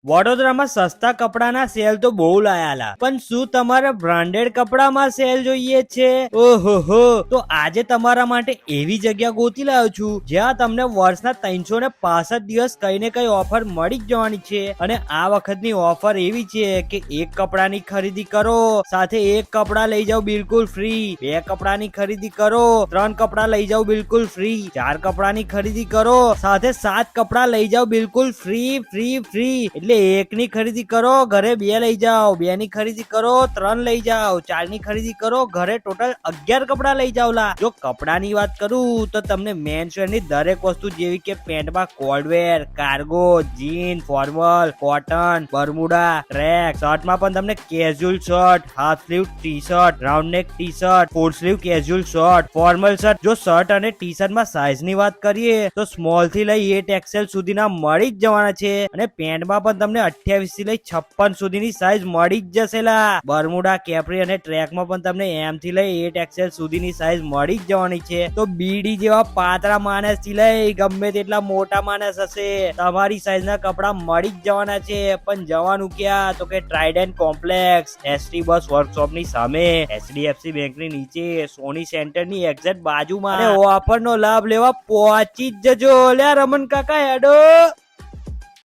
વડોદરામાં સસ્તા કપડાના સેલ તો બહુ લાયાલા, પણ શું તમારે બ્રાન્ડેડ કપડામાં સેલ જોઈએ છે? ઓહો, તો આજે તમારા માટે એવી જગ્યા ગોતી લાવ્યો છું જ્યાં તમને વર્ષના 365 દિવસ કઈ ને કઈ ઓફર મળી જ જવાની છે. અને આ વખતની ઓફર એવી છે કે એક કપડાની ખરીદી કરો સાથે એક કપડા લઈ જાઓ બિલકુલ ફ્રી, બે કપડાની ખરીદી કરો 3 કપડા લઈ જાઓ બિલકુલ ફ્રી, 4 કપડાની ખરીદી કરો સાથે 7 કપડા લઈ જાઓ બિલકુલ ફ્રી ફ્રી ફ્રી. એટલે એકની ખરીદી કરો ઘરે 2 લઈ જાઓ, 2 ની ખરીદી કરો 3 લઈ જાઓ, 4 ની ખરીદી કરો ઘરે ટોટલ 11 કપડા લઈ જાઓ લા. જો કપડાની વાત કરું તો તમને મેન્સ વેર ની દરેક વસ્તુ જેવી કે પેન્ટમાં cold wear, cargo, jean, formal, cotton, Bermuda, track, શર્ટમાં પણ તમને casual shirt, half sleeve T shirt, round neck T shirt, full sleeve casual shirt, formal shirt. જો શર્ટ અને ટી શર્ટમાં સાઈઝ ની વાત કરીએ તો સ્મોલ થી લઈ 8XL સુધીના મળી જ જવાના છે. અને પેન્ટમાં પણ તમને 28 થી લઈ 56 સુધીની સાઈઝ મળી જ જશે લા. બરમુડા, કેપ્રી અને ટ્રેકમાં પણ તમને M થી લઈ 8XL સુધીની સાઈઝ મળી જ જવાની છે. તો બીડી જેવા પાતળા માણસ થી લઈ ગમે તેટલા મોટા માણસ હશે તમારી સાઈઝ ના કપડા મળી જ જવાના છે. પણ જવાનું ક્યાં? તો કે ટ્રાઇડન્ટ કોમ્પ્લેક્સ, ST બસ વર્કશોપ ની સામે, HDFC બેંક ની નીચે, સોની સેન્ટર ની એક્ઝેક્ટ બાજુમાં. અને ઓફર નો લાભ લેવા પહોંચી જ જજો લ્યા રમન કાકા હેડો.